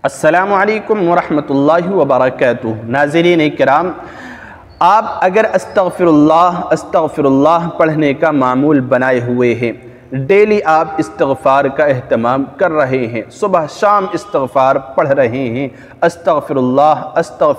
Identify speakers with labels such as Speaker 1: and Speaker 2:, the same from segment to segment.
Speaker 1: السلام علیکم ورحمۃ اللہ وبرکاتہ۔ ناظرین کرام، آپ اگر استغفر اللہ پڑھنے کا معمول بنائے ہوئے ہیں، ڈیلی آپ استغفار کا اہتمام کر رہے ہیں، صبح شام استغفار پڑھ رہے ہیں، استغفر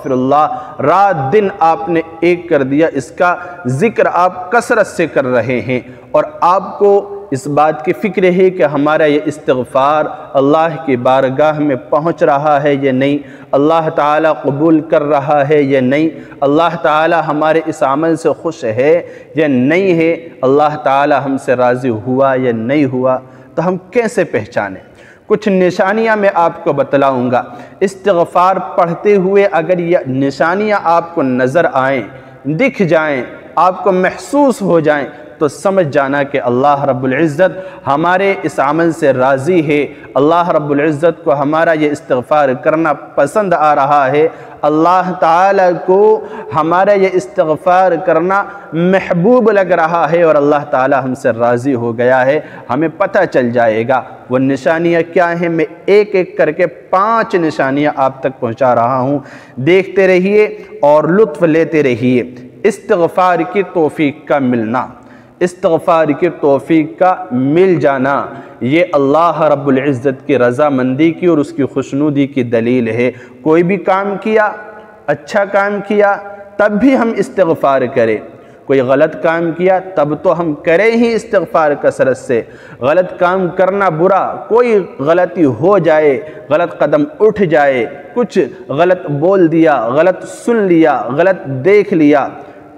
Speaker 1: اللہ، رات دن آپ نے ایک کر دیا، اس کا ذکر آپ کثرت سے کر رہے ہیں، اور آپ کو اس بات کی فکر ہے کہ ہمارا یہ استغفار اللہ کی بارگاہ میں پہنچ رہا ہے یا نہیں، اللہ تعالیٰ قبول کر رہا ہے یا نہیں، اللہ تعالیٰ ہمارے اس عمل سے خوش ہے یا نہیں ہے، اللہ تعالیٰ ہم سے راضی ہوا یا نہیں ہوا، تو ہم کیسے پہچانیں؟ کچھ نشانیاں میں آپ کو بتلاؤں گا۔ استغفار پڑھتے ہوئے اگر یہ نشانیاں آپ کو نظر آئیں، دکھ جائیں، آپ کو محسوس ہو جائیں، تو سمجھ جانا کہ اللہ رب العزت ہمارے اس عمل سے راضی ہے، اللہ رب العزت کو ہمارا یہ استغفار کرنا پسند آ رہا ہے، اللہ تعالیٰ کو ہمارا یہ استغفار کرنا محبوب لگ رہا ہے، اور اللہ تعالیٰ ہم سے راضی ہو گیا ہے۔ ہمیں پتہ چل جائے گا وہ نشانیاں کیا ہیں۔ میں ایک ایک کر کے 5 نشانیاں آپ تک پہنچا رہا ہوں، دیکھتے رہیے اور لطف لیتے رہیے۔ استغفار کی توفیق کا ملنا، استغفار کی توفیق کا مل جانا، یہ اللہ رب العزت کی رضامندی کی اور اس کی خوشنودی کی دلیل ہے۔ کوئی بھی کام کیا، اچھا کام کیا، تب بھی ہم استغفار کریں، کوئی غلط کام کیا تب تو ہم کریں ہی استغفار کثرت سے۔ غلط کام کرنا برا، کوئی غلطی ہو جائے، غلط قدم اٹھ جائے، کچھ غلط بول دیا، غلط سن لیا، غلط دیکھ لیا،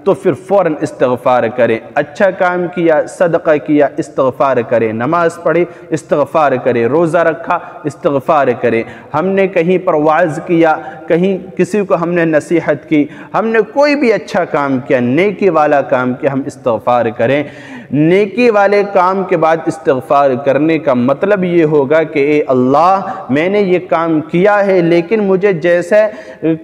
Speaker 1: تو پھر فوراً استغفار کریں۔ اچھا کام کیا، صدقہ کیا، استغفار کریں، نماز پڑھی، استغفار کریں، روزہ رکھا، استغفار کریں، ہم نے کہیں پر وعظ کیا، کہیں کسی کو ہم نے نصیحت کی، ہم نے کوئی بھی اچھا کام کیا، نیکی والا کام کیا، ہم استغفار کریں۔ نیکی والے کام کے بعد استغفار کرنے کا مطلب یہ ہوگا کہ اے اللہ، میں نے یہ کام کیا ہے لیکن مجھے جیسے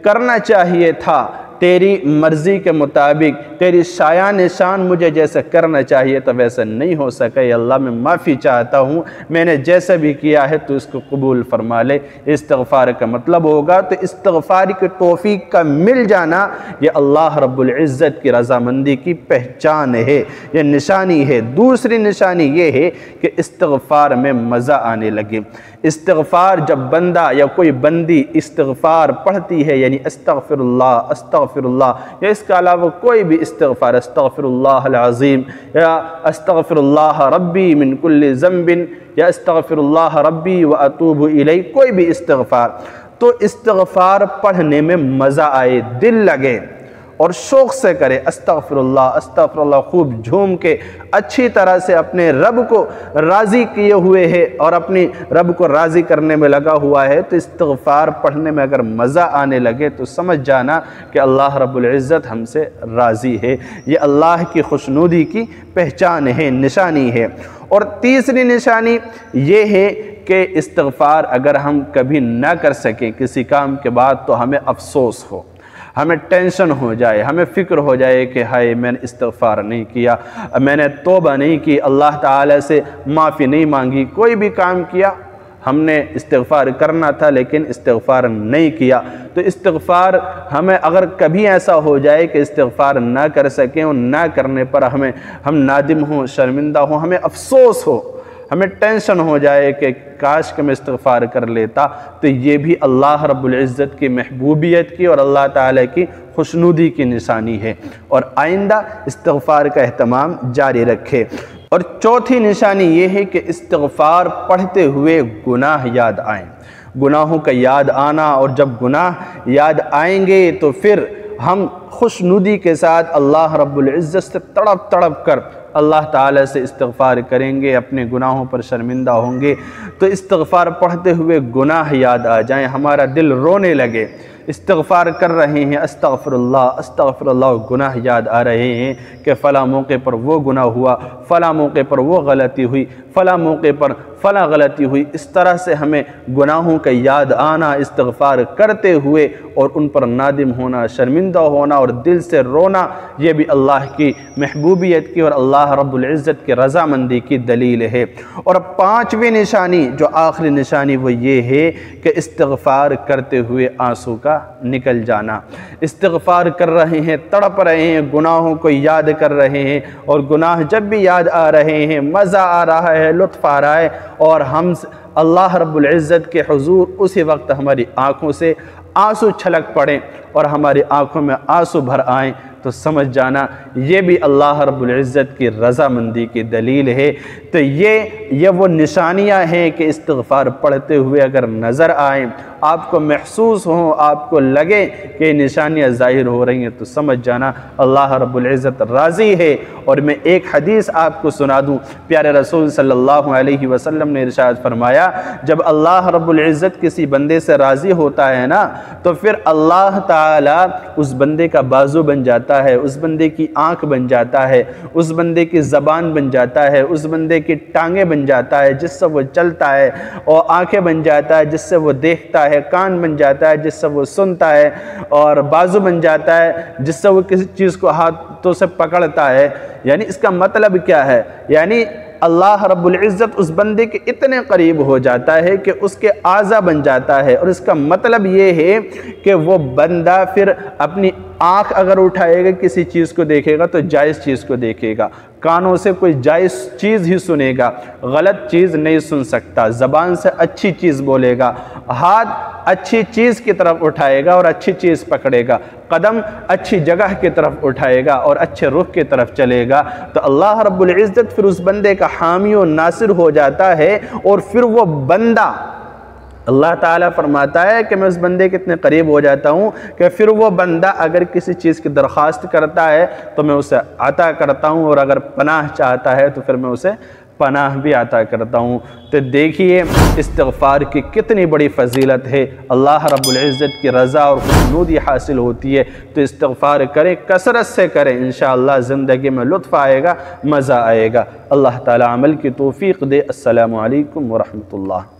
Speaker 1: کرنا چاہیے تھا، تیری مرضی کے مطابق، تیری شایان نشان مجھے جیسے کرنا چاہیے تھا ویسا نہیں ہو سکا، یا اللہ میں معافی چاہتا ہوں، میں نے جیسا بھی کیا ہے تو اس کو قبول فرما لے۔ استغفار کا مطلب ہوگا، تو استغفار کی توفیق کا مل جانا یہ اللہ رب العزت کی رضامندی کی پہچان ہے، یہ نشانی ہے۔ دوسری نشانی یہ ہے کہ استغفار میں مزہ آنے لگے۔ استغفار جب بندہ یا کوئی بندی استغفار پڑھتی ہے، یعنی استغفر اللہ یا اس کے علاوہ کوئی بھی استغفار، استغفر اللہ العظیم یا استغفر اللہ ربی من کل ذنب یا استغفر اللہ ربی واتوب الیہ، کوئی بھی استغفار، تو استغفار پڑھنے میں مزہ آئے، دل لگے اور شوق سے کرے، استغفر اللہ خوب جھوم کے اچھی طرح سے اپنے رب کو راضی کیے ہوئے ہے اور اپنی رب کو راضی کرنے میں لگا ہوا ہے، تو استغفار پڑھنے میں اگر مزہ آنے لگے تو سمجھ جانا کہ اللہ رب العزت ہم سے راضی ہے، یہ اللہ کی خوشنودی کی پہچان ہے، نشانی ہے۔ اور تیسری نشانی یہ ہے کہ استغفار اگر ہم کبھی نہ کر سکیں کسی کام کے بعد تو ہمیں افسوس ہو، ہمیں ٹینشن ہو جائے، ہمیں فکر ہو جائے کہ ہائے میں نے استغفار نہیں کیا، میں نے توبہ نہیں کی، اللہ تعالیٰ سے معافی نہیں مانگی، کوئی بھی کام کیا ہم نے استغفار کرنا تھا لیکن استغفار نہیں کیا، تو استغفار ہمیں اگر کبھی ایسا ہو جائے کہ استغفار نہ کر سکیں اور نہ کرنے پر ہم نادم ہوں، شرمندہ ہوں، ہمیں افسوس ہو، ہمیں ٹینشن ہو جائے کہ کاش کہ میں استغفار کر لیتا، تو یہ بھی اللہ رب العزت کی محبوبیت کی اور اللہ تعالیٰ کی خوشنودی کی نشانی ہے، اور آئندہ استغفار کا اہتمام جاری رکھے۔ اور چوتھی نشانی یہ ہے کہ استغفار پڑھتے ہوئے گناہ یاد آئیں، گناہوں کا یاد آنا، اور جب گناہ یاد آئیں گے تو پھر ہم خوشنودی کے ساتھ اللہ رب العزت سے تڑپ تڑپ کر اللہ تعالیٰ سے استغفار کریں گے، اپنے گناہوں پر شرمندہ ہوں گے، تو استغفار پڑھتے ہوئے گناہ یاد آ جائیں، ہمارا دل رونے لگے، استغفار کر رہے ہیں، استغفر اللہ، گناہ یاد آ رہے ہیں کہ فلاں موقع پر وہ گناہ ہوا، فلاں موقع پر وہ غلطی ہوئی، فلاں موقع پر فلاں غلطی ہوئی، اس طرح سے ہمیں گناہوں کا یاد آنا، استغفار کرتے ہوئے اور ان پر نادم ہونا، شرمندہ ہونا اور دل سے رونا یہ بھی اللہ کی محبوبیت کی اور اللہ رب العزت کی رضامندی کی دلیل ہے۔ اور پانچویں نشانی جو آخری نشانی وہ یہ ہے کہ استغفار کرتے ہوئے آنسو کا نکل جانا۔ استغفار کر رہے ہیں، تڑپ رہے ہیں، گناہوں کو یاد کر رہے ہیں، اور گناہ جب بھی یاد آ رہے ہیں مزہ آ رہا ہے، لطف آ رہا ہے، اور ہم اللہ رب العزت کے حضور اسی وقت ہماری آنکھوں سے آنسو چھلک پڑیں اور ہماری آنکھوں میں آنسو بھر آئیں، تو سمجھ جانا یہ بھی اللہ رب العزت کی رضامندی کی دلیل ہے۔ تو یہ وہ نشانیاں ہیں کہ استغفار پڑھتے ہوئے اگر نظر آئیں، آپ کو محسوس ہوں، آپ کو لگے کہ یہ نشانیاں ظاہر ہو رہی ہیں، تو سمجھ جانا اللہ رب العزت راضی ہے۔ اور میں ایک حدیث آپ کو سنا دوں، پیارے رسول صلی اللہ علیہ وسلم نے ارشاد فرمایا، جب اللہ رب العزت کسی بندے سے راضی ہوتا ہے نا، تو پھر اللہ تعالیٰ اس بندے کا بازو بن جاتا ہے، اس بندے کی آنکھ بن جاتا ہے، اس بندے کی زبان بن جاتا ہے، اس بندے کی ٹانگیں بن جاتا ہے جس سے وہ چلتا ہے، اور آنکھیں بن جاتا ہے جس سے وہ دیکھتا ہے، کان بن جاتا ہے جس سے وہ سنتا ہے، اور بازو بن جاتا ہے جس سے وہ کسی چیز کو ہاتھوں سے پکڑتا ہے۔ یعنی اس کا مطلب کیا ہے؟ یعنی اللہ رب العزت اس بندے کے اتنے قریب ہو جاتا ہے کہ اس کے اعضا بن جاتا ہے، اور اس کا مطلب یہ ہے کہ وہ بندہ پھر اپنی آنکھ اگر اٹھائے گا کسی چیز کو دیکھے گا تو جائز چیز کو دیکھے گا، کانوں سے کوئی جائز چیز ہی سنے گا، غلط چیز نہیں سن سکتا، زبان سے اچھی چیز بولے گا، ہاتھ اچھی چیز کی طرف اٹھائے گا اور اچھی چیز پکڑے گا، قدم اچھی جگہ کی طرف اٹھائے گا اور اچھے رخ کی طرف چلے گا، تو اللہ رب العزت پھر اس بندے کا حامی و ناصر ہو جاتا ہے، اور پھر وہ بندہ اللہ تعالیٰ فرماتا ہے کہ میں اس بندے کے اتنے قریب ہو جاتا ہوں کہ پھر وہ بندہ اگر کسی چیز کی درخواست کرتا ہے تو میں اسے عطا کرتا ہوں، اور اگر پناہ چاہتا ہے تو پھر میں اسے پناہ بھی عطا کرتا ہوں۔ تو دیکھیے استغفار کی کتنی بڑی فضیلت ہے، اللہ رب العزت کی رضا اور خوشنودی حاصل ہوتی ہے۔ تو استغفار کریں، کثرت سے کریں، انشاءاللہ زندگی میں لطف آئے گا، مزہ آئے گا۔ اللہ تعالیٰ عمل کی توفیق دے۔ السلام علیکم ورحمۃ اللہ۔